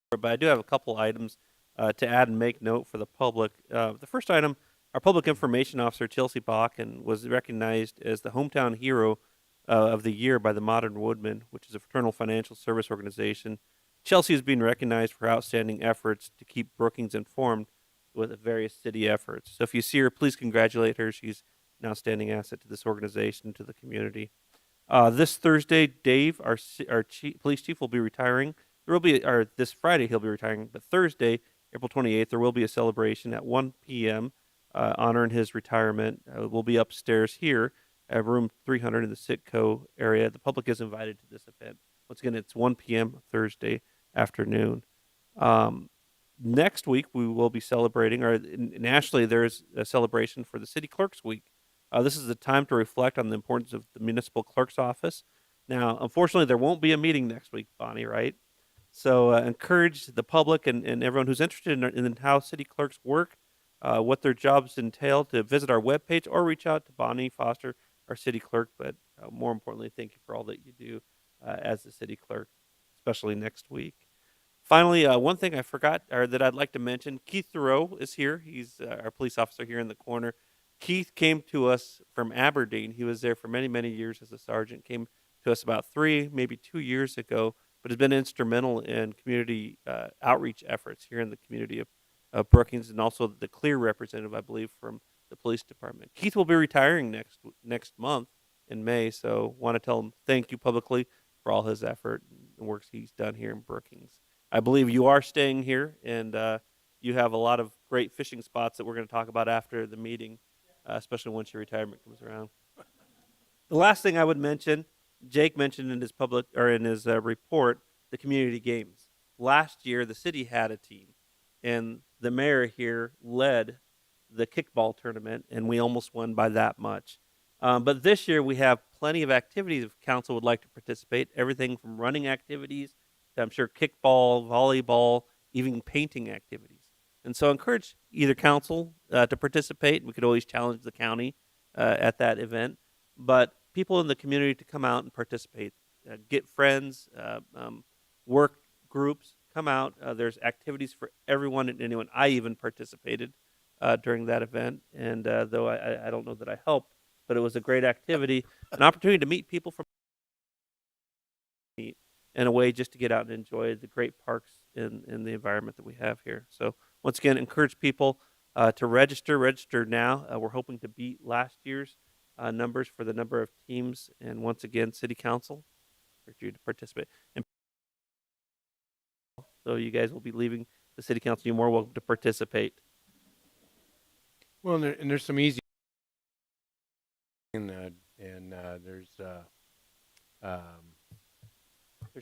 but I do have a couple items to add and make note for the public. The first item, our public information officer, Chelsea Bakken, was recognized as the hometown hero of the year by the Modern Woodman, which is a fraternal financial service organization. Chelsea is being recognized for outstanding efforts to keep Brookings informed with various city efforts. So if you see her, please congratulate her. She's an outstanding asset to this organization, to the community. This Thursday, Dave, our police chief, will be retiring. There will be, or this Friday he'll be retiring, but Thursday, April 28th, there will be a celebration at 1 p.m. Honoring his retirement. We'll be upstairs here at room 300 in the Sitco area. The public is invited to this event. Once again, it's 1 p.m. Thursday afternoon. Next week, we will be celebrating, or nationally, there's a celebration for the City Clerk's Week. This is the time to reflect on the importance of the municipal clerk's office. Now, unfortunately, there won't be a meeting next week, Bonnie, right? So encourage the public and everyone who's interested in how city clerks work, what their jobs entail, to visit our webpage or reach out to Bonnie Foster, our city clerk. But more importantly, thank you for all that you do as the city clerk, especially next week. Finally, one thing I forgot, or that I'd like to mention, Keith Thoreau is here. He's our police officer here in the corner. Keith came to us from Aberdeen. He was there for many, many years as a sergeant. Came to us about 3, maybe 2 years ago, but has been instrumental in community outreach efforts here in the community of Brookings, and also the CLEAR representative, I believe, from the police department. Keith will be retiring next month in May, so want to tell him thank you publicly for all his effort and works he's done here in Brookings. I believe you are staying here, and you have a lot of great fishing spots that we're going to talk about after the meeting, especially once your retirement comes around. The last thing I would mention, Jake mentioned in his report, the community games. Last year, the city had a team, and the mayor here led the kickball tournament, and we almost won by that much. But this year, we have plenty of activities if council would like to participate. Everything from running activities to, I'm sure, kickball, volleyball, even painting activities. And so I encourage either council to participate. We could always challenge the county at that event. But people in the community to come out and participate. Get friends, work groups, come out. There's activities for everyone and anyone. I even participated during that event. And though I don't know that I helped, but it was a great activity, an opportunity to meet people from in a way just to get out and enjoy the great parks in the environment that we have here. So once again, encourage people to register now. We're hoping to beat last year's numbers for the number of teams. And once again, City Council, urge you to participate. And so you guys will be leaving the City Council. You're more welcome to participate. Well, and there's some easy, and there's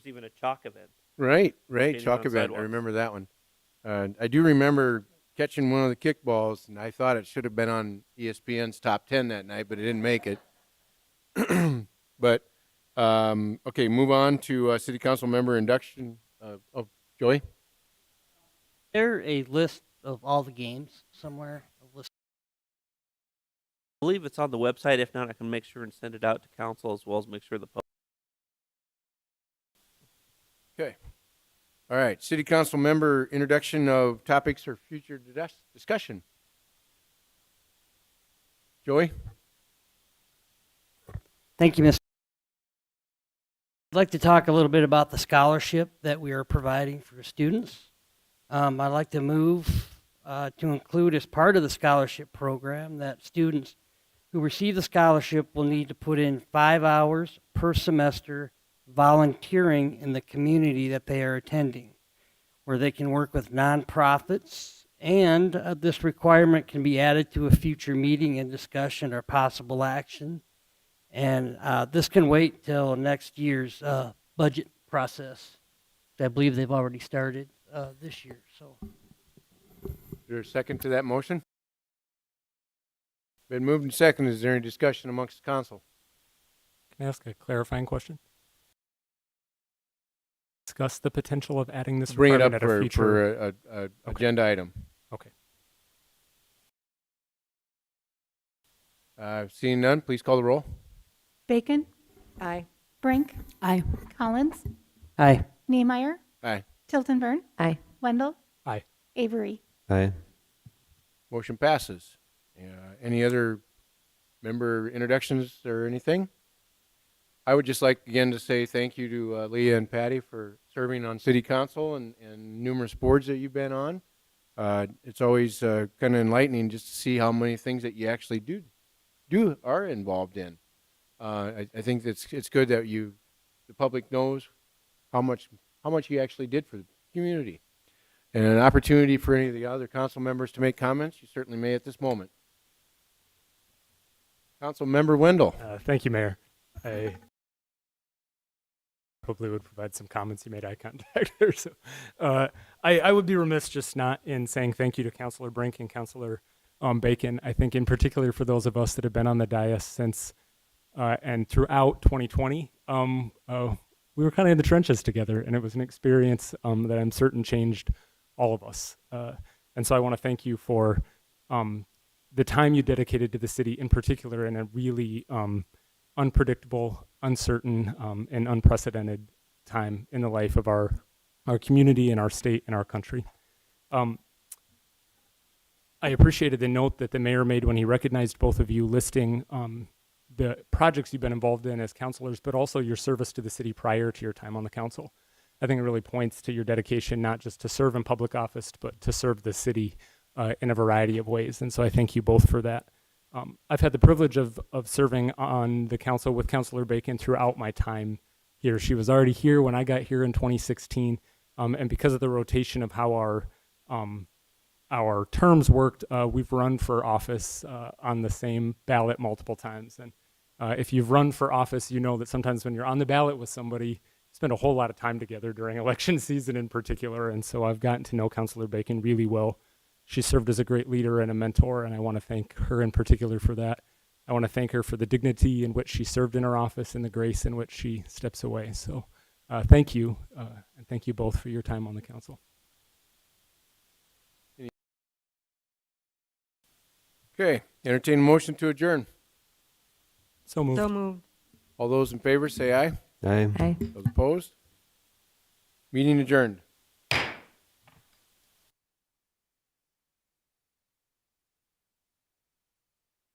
even a chalk event. Right, Skating chalk on event. I sidewalks. remember that one. I do remember catching one of the kickballs, and I thought it should have been on ESPN's top 10 that night, but it didn't make it. But okay, move on to city council member induction. Joey. There a list of all the games somewhere? A list. I believe it's on the website. If not, I can make sure and send it out to council as well as make sure the public. Okay. All right. City council member introduction of topics for future discussion. Joey? Thank you, Ms. I'd like to talk a little bit about the scholarship that we are providing for students. I'd like to move to include as part of the scholarship program that students who receive the scholarship will need to put in 5 hours per semester volunteering in the community that they are attending, where they can work with nonprofits, and this requirement can be added to a future meeting and discussion or possible action. And this can wait till next year's budget process. I believe they've already started this year. So, Is there a second to that motion? Been moved and seconded. Is there any discussion amongst the council? Can I ask a clarifying question? Discuss the potential of adding this Bring it up requirement at a for future. a agenda item. Okay. Seeing none, please call the roll. Bacon? Aye. Brink? Aye. Collins? Aye. Niemeyer? Aye. Tilton Vern? Aye. Wendell? Aye. Avery? Aye. Motion passes. Any other member introductions or anything? I would just like again to say thank you to Leah and Patty for serving on city council and numerous boards that you've been on. It's always kind of enlightening just to see how many things that you actually are involved in. I think it's good that the public knows how much you actually did for the community. And an opportunity for any of the other council members to make comments, you certainly may at this moment. Council Member Wendell. Thank you, Mayor. I probably would provide some comments. You made eye contact there. So I would be remiss just not in saying thank you to Councilor Brink and Councilor Bacon. I think in particular for those of us that have been on the dais since and throughout 2020, we were kind of in the trenches together, and it was an experience that I'm certain changed all of us. And so I want to thank you for the time you dedicated to the city, in particular in a really unpredictable, uncertain, and unprecedented time in the life of our community and our state and our country. I appreciated the note that the mayor made when he recognized both of you, listing the projects you've been involved in as councilors, but also your service to the city prior to your time on the council. I think it really points to your dedication not just to serve in public office, but to serve the city in a variety of ways. And so I thank you both for that. I've had the privilege of serving on the council with Councilor Bacon throughout my time here. She was already here when I got here in 2016. And because of the rotation of how our terms worked, we've run for office on the same ballot multiple times. And if you've run for office, you know that sometimes when you're on the ballot with somebody, you spend a whole lot of time together during election season in particular. And so I've gotten to know Councilor Bacon really well. She served as a great leader and a mentor, and I want to thank her in particular for that. I want to thank her for the dignity in which she served in her office and the grace in which she steps away. So thank you, and thank you both for your time on the council. Okay, entertain a motion to adjourn. So moved. So moved. All those in favor say aye. Aye. Aye. Those opposed? Meeting adjourned.